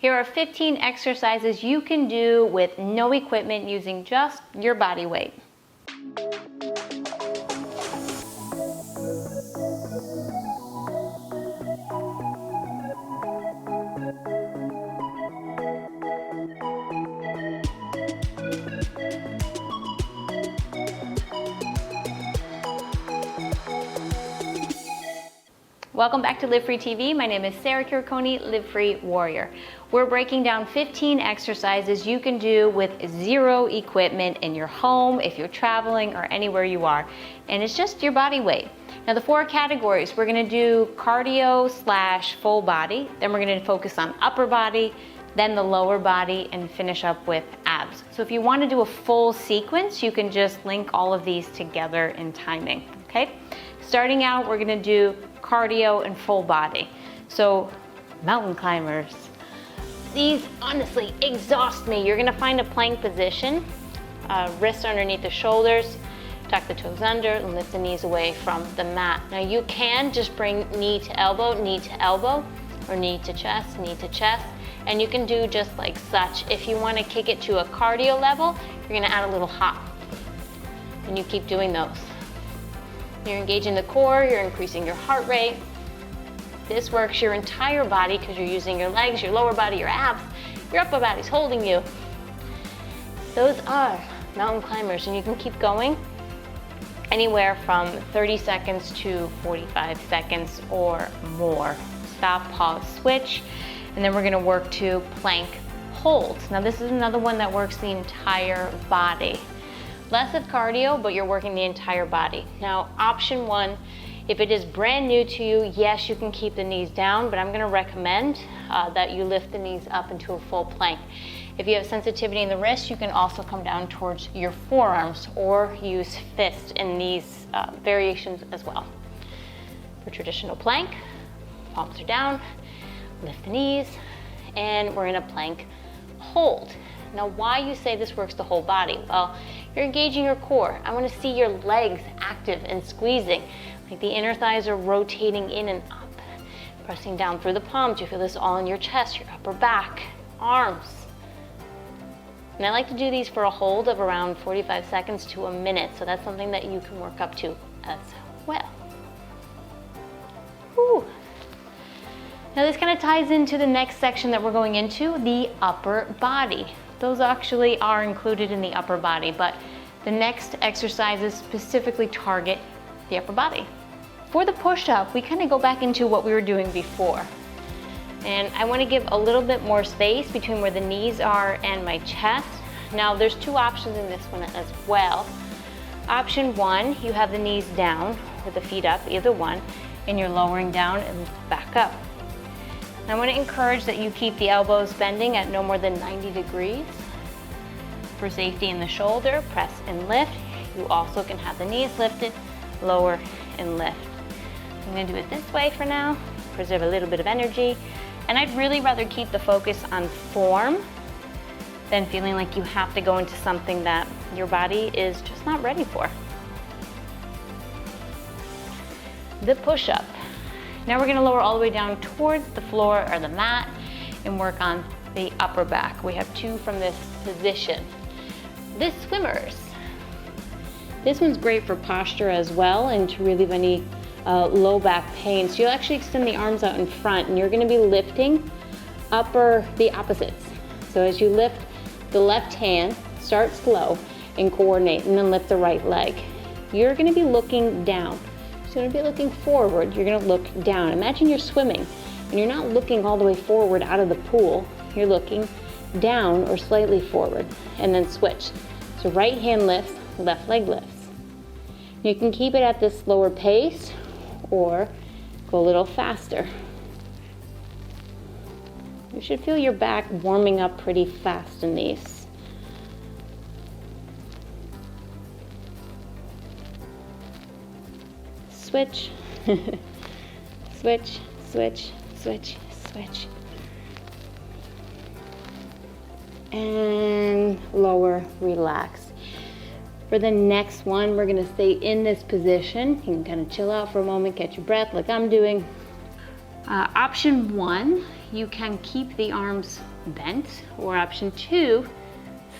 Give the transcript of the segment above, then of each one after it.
Here are 15 exercises you can do with no equipment using just your body weight. Welcome back to Live Free TV. My name is Sarah Kirkoni, Live Free Warrior. We're breaking down 15 exercises you can do with zero equipment in your home, if you're traveling, or anywhere you are. And it's just your body weight. Now the 4 categories, we're gonna do cardio / full body, then we're gonna focus on upper body, then the lower body, and finish up with abs. So if you wanna do a full sequence, you can just link all of these together in timing, okay? Starting out, we're gonna do cardio and full body. So mountain climbers, these honestly exhaust me. You're gonna find a plank position, wrists underneath the shoulders, tuck the toes under, and lift the knees away from the mat. Now you can just bring knee to elbow, or knee to chest, and you can do just like such. If you wanna kick it to a cardio level, you're gonna add a little hop, and you keep doing those. You're engaging the core, you're increasing your heart rate. This works your entire body because you're using your legs, your lower body, your abs, your upper body's holding you. Those are mountain climbers, and you can keep going anywhere from 30 seconds to 45 seconds or more. Stop, pause, switch, and then we're gonna work to plank holds. Now this is another one that works the entire body. Less of cardio, but you're working the entire body. Now, option 1, if it is brand new to you, yes, you can keep the knees down, but I'm gonna recommend that you lift the knees up into a full plank. If you have sensitivity in the wrist, you can also come down towards your forearms or use fist in these variations as well. For traditional plank, palms are down, lift the knees, and we're in a plank hold. Now, why you say this works the whole body? Well, you're engaging your core. I want to see your legs active and squeezing, like the inner thighs are rotating in and up. Pressing down through the palms, you feel this all in your chest, your upper back, arms. And I like to do these for a hold of around 45 seconds to a minute, so that's something that you can work up to as well. Whew. Now this kind of ties into the next section that we're going into, the upper body. Those actually are included in the upper body, but the next exercises specifically target the upper body. For the push-up, we kind of go back into what we were doing before. And I want to give a little bit more space between where the knees are and my chest. Now there's 2 options in this one as well. Option 1, you have the knees down with the feet up, either one, and you're lowering down and back up. I want to encourage that you keep the elbows bending at no more than 90 degrees. For safety in the shoulder, press and lift. You also can have the knees lifted, lower and lift. I'm going to do it this way for now, preserve a little bit of energy. And I'd really rather keep the focus on form than feeling like you have to go into something that your body is just not ready for. The push-up. Now we're gonna lower all the way down towards the floor or the mat and work on the upper back. We have 2 from this position. The swimmers. This one's great for posture as well and to relieve any low back pain. So you'll actually extend the arms out in front and you're gonna be lifting the opposites. So as you lift the left hand, start slow and coordinate, and then lift the right leg. You're gonna be looking down. So you're gonna be looking forward, you're gonna look down. Imagine you're swimming and you're not looking all the way forward out of the pool. You're looking down or slightly forward, and then switch. So right hand lifts, left leg lifts. You can keep it at this slower pace or go a little faster. You should feel your back warming up pretty fast in these. Switch, switch, switch, switch, switch. And lower, relax. For the next one, we're gonna stay in this position. You can kind of chill out for a moment, catch your breath like I'm doing. Option 1, you can keep the arms bent, or option two,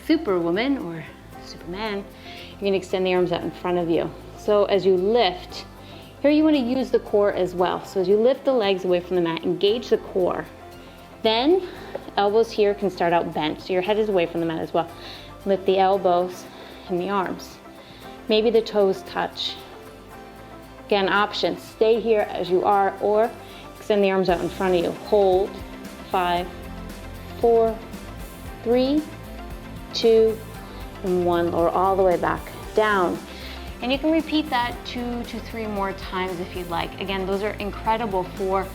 Superwoman or Superman, you're gonna extend the arms out in front of you. So as you lift, here you wanna use the core as well. So as you lift the legs away from the mat, engage the core. Then elbows here can start out bent, so your head is away from the mat as well. Lift the elbows and the arms. Maybe the toes touch. Again, options, stay here as you are, or extend the arms out in front of you. Hold, 5, 4, 3, 2, and 1. Lower all the way back down. And you can repeat that 2 to 3 more times if you'd like. Again, those are incredible for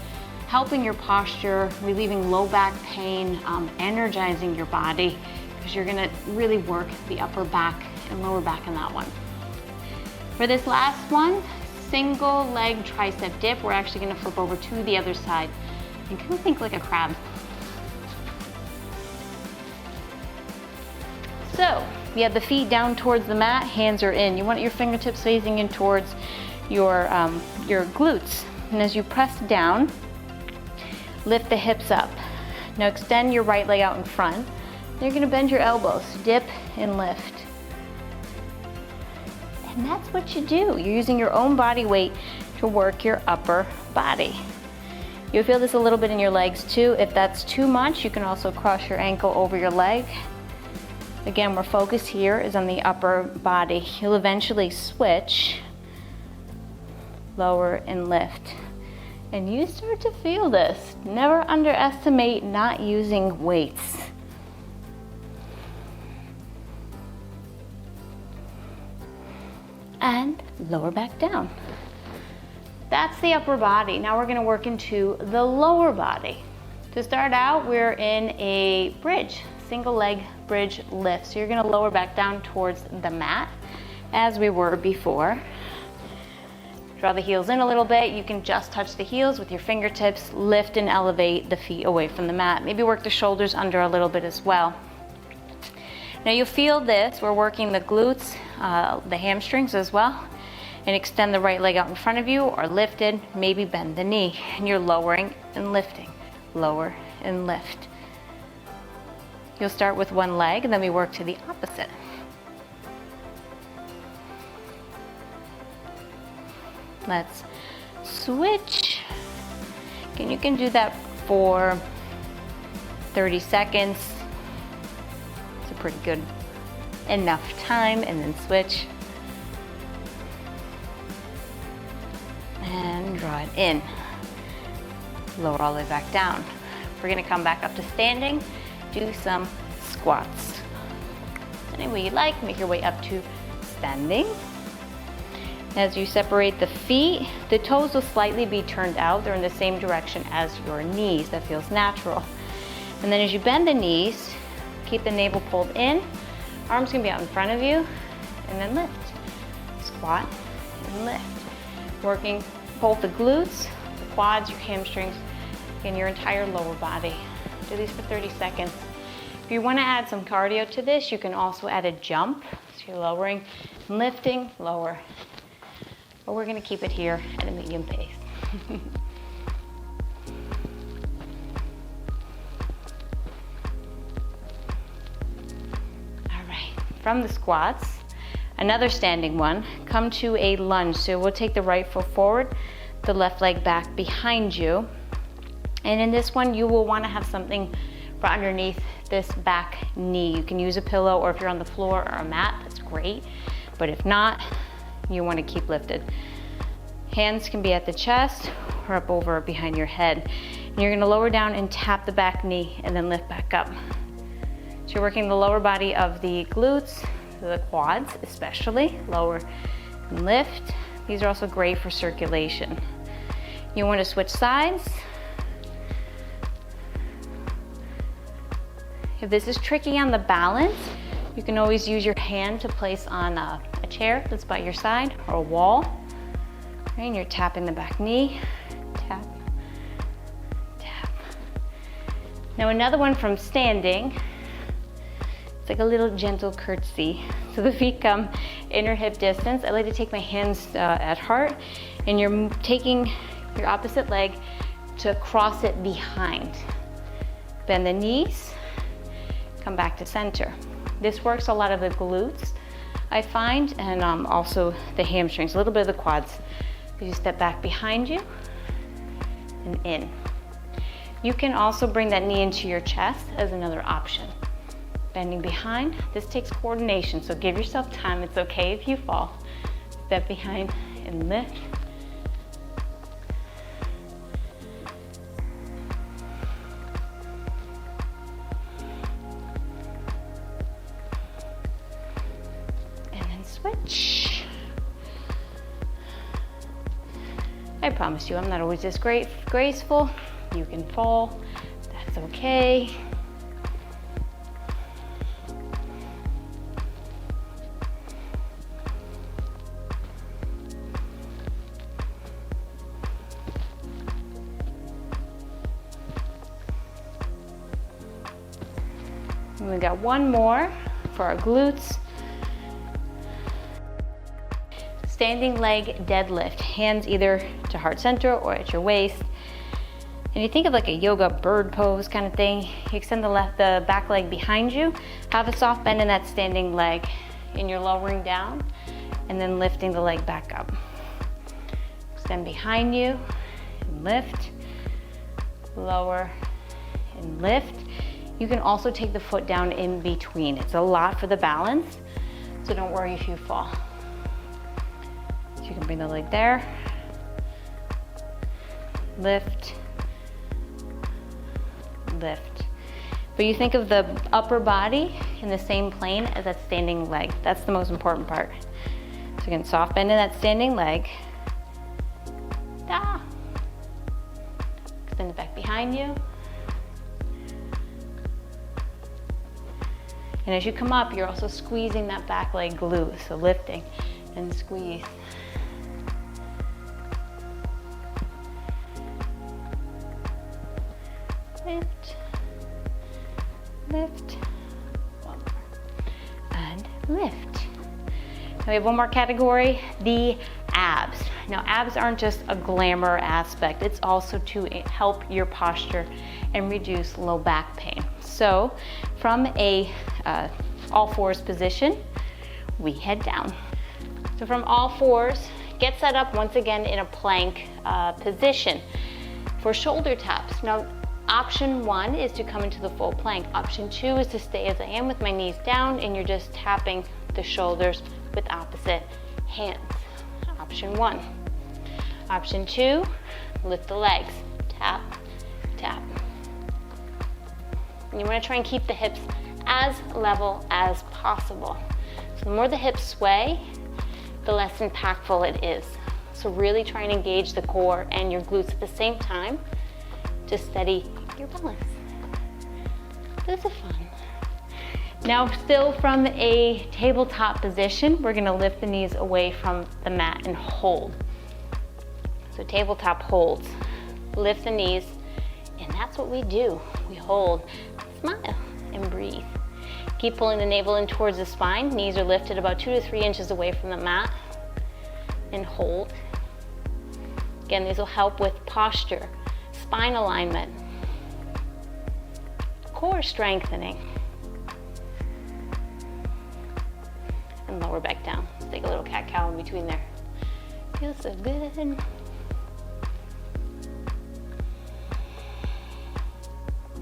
helping your posture, relieving low back pain, energizing your body, because you're gonna really work the upper back and lower back in that one. For this last one, single leg tricep dip, we're actually gonna flip over to the other side and kind of think like a crab. So, you have the feet down towards the mat, hands are in. You want your fingertips facing in towards your glutes. And as you press down, lift the hips up. Now extend your right leg out in front. Then you're gonna bend your elbows, dip and lift. And that's what you do. You're using your own body weight to work your upper body. You'll feel this a little bit in your legs too. If that's too much, you can also cross your ankle over your leg. Again, our focus here is on the upper body. You'll eventually switch, lower and lift. And you start to feel this. Never underestimate not using weights. And lower back down. That's the upper body. Now we're gonna work into the lower body. To start out, we're in a bridge, single leg bridge lift. So you're gonna lower back down towards the mat as we were before. Draw the heels in a little bit. You can just touch the heels with your fingertips, lift and elevate the feet away from the mat. Maybe work the shoulders under a little bit as well. Now you'll feel this, we're working the glutes, the hamstrings as well, and extend the right leg out in front of you or lift it, maybe bend the knee, and you're lowering and lifting, lower and lift. You'll start with one leg and then we work to the opposite. Let's switch. And you can do that for 30 seconds. It's a pretty good enough time, and then switch. And draw it in. Lower all the way back down. We're gonna come back up to standing, do some squats. Any way you like, make your way up to standing. As you separate the feet, the toes will slightly be turned out. They're in the same direction as your knees. That feels natural. And then as you bend the knees, keep the navel pulled in. Arms can be out in front of you, and then lift. Squat and lift. Working both the glutes, the quads, your hamstrings, and your entire lower body. Do these for 30 seconds. If you want to add some cardio to this, you can also add a jump. So you're lowering and lifting, lower. But we're gonna keep it here at a medium pace. All right, from the squats, another standing one, come to a lunge. So we'll take the right foot forward, the left leg back behind you. And in this one, you will wanna have something right underneath this back knee. You can use a pillow, or if you're on the floor or a mat, that's great. But if not, you want to keep lifted. Hands can be at the chest or up over behind your head. And you're going to lower down and tap the back knee and then lift back up. So you're working the lower body of the glutes, the quads especially, lower and lift. These are also great for circulation. You want to switch sides. If this is tricky on the balance, you can always use your hand to place on a chair that's by your side or a wall. And you're tapping the back knee, tap, tap. Now another one from standing, it's like a little gentle curtsy. So the feet come inner hip distance. I like to take my hands at heart, and you're taking your opposite leg to cross it behind. Bend the knees, come back to center. This works a lot of the glutes, I find, and also the hamstrings, a little bit of the quads. You step back behind you and in. You can also bring that knee into your chest as another option. Bending behind, this takes coordination, so give yourself time. It's okay if you fall. Step behind and lift. And then switch. I promise you, I'm not always this graceful. You can fall, that's okay. And we got one more for our glutes. Standing leg deadlift, hands either to heart center or at your waist. And you think of like a yoga bird pose kind of thing. You extend the back leg behind you, have a soft bend in that standing leg, and you're lowering down and then lifting the leg back up. Extend behind you and lift, lower and lift. You can also take the foot down in between. It's a lot for the balance, so don't worry if you fall. So you can bring the leg there, lift, lift. But you think of the upper body in the same plane as that standing leg. That's the most important part. So again, soft bend in that standing leg. Ah. Extend it back behind you. And as you come up, you're also squeezing that back leg glute. So lifting and squeeze. Lift, lift, one more, and lift. Now we have one more category, the abs. Now abs aren't just a glamour aspect, it's also to help your posture and reduce low back pain. So from a all fours position, we head down. So from all fours, get set up once again in a plank position. For shoulder taps, now option one is to come into the full plank. Option two is to stay as I am with my knees down and you're just tapping the shoulders with opposite hands. Option one. Option two, lift the legs. Tap, tap. And you want to try and keep the hips as level as possible. So the more the hips sway, the less impactful it is. So really try and engage the core and your glutes at the same time to steady your balance. This is fun. Now still from a tabletop position, we're gonna lift the knees away from the mat and hold. So tabletop holds, lift the knees, and that's what we do. We hold, smile, and breathe. Keep pulling the navel in towards the spine. Knees are lifted about 2 to 3 inches away from the mat, and hold. Again, these will help with posture, spine alignment, core strengthening, and lower back down. Let's take a little cat-cow in between there. Feels so good. And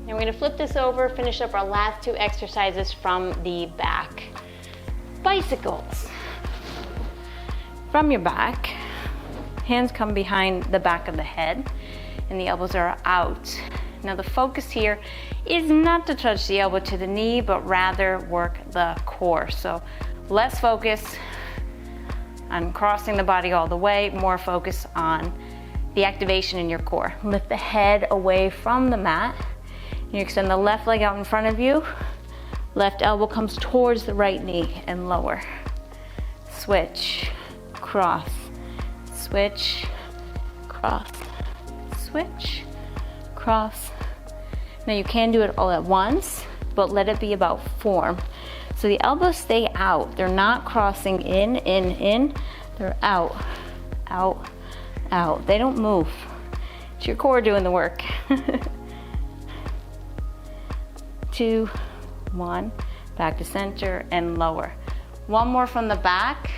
we're going to flip this over, finish up our last 2 exercises from the back. Bicycles. From your back, hands come behind the back of the head and the elbows are out. Now the focus here is not to touch the elbow to the knee, but rather work the core. So less focus on crossing the body all the way, more focus on the activation in your core. Lift the head away from the mat. You extend the left leg out in front of you. Left elbow comes towards the right knee and lower. Switch, cross, switch, cross, switch, cross. Now you can do it all at once, but let it be about form. So the elbows stay out. They're not crossing in, in. They're out, out, out. They don't move. It's your core doing the work. 2, 1, back to center and lower. One more from the back.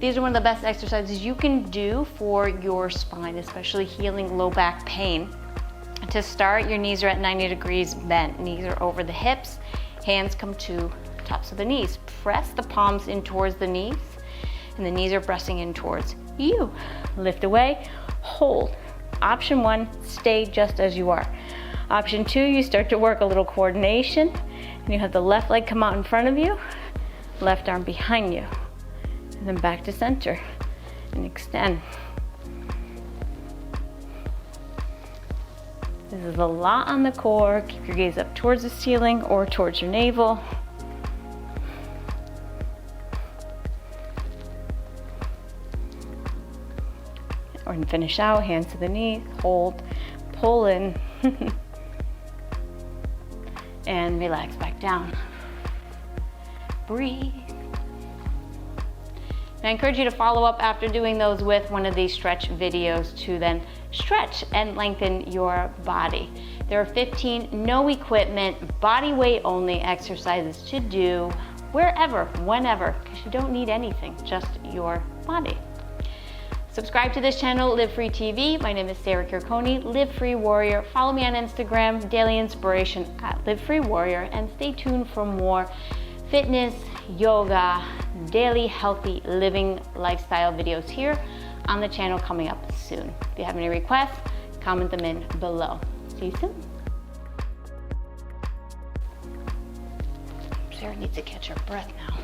These are one of the best exercises you can do for your spine, especially healing low back pain. To start, your knees are at 90 degrees bent. Knees are over the hips, hands come to tops of the knees. Press the palms in towards the knees, and the knees are pressing in towards you. Lift away, hold. Option 1, stay just as you are. Option 2, you start to work a little coordination, and you have the left leg come out in front of you, left arm behind you, and then back to center and extend. This is a lot on the core. Keep your gaze up towards the ceiling or towards your navel. Or finish out, hands to the knees, hold, pull in, and relax back down. Breathe. And I encourage you to follow up after doing those with one of these stretch videos to then stretch and lengthen your body. There are 15 no equipment, body weight only exercises to do wherever, whenever, because you don't need anything, just your body. Subscribe to this channel, Live Free TV. My name is Sarah Kirkoni, Live Free Warrior. Follow me on Instagram, daily inspiration at Live Free Warrior, and stay tuned for more fitness, yoga, daily healthy living lifestyle videos here on the channel coming up soon. If you have any requests, comment them in below. See you soon. Sarah needs to catch her breath now.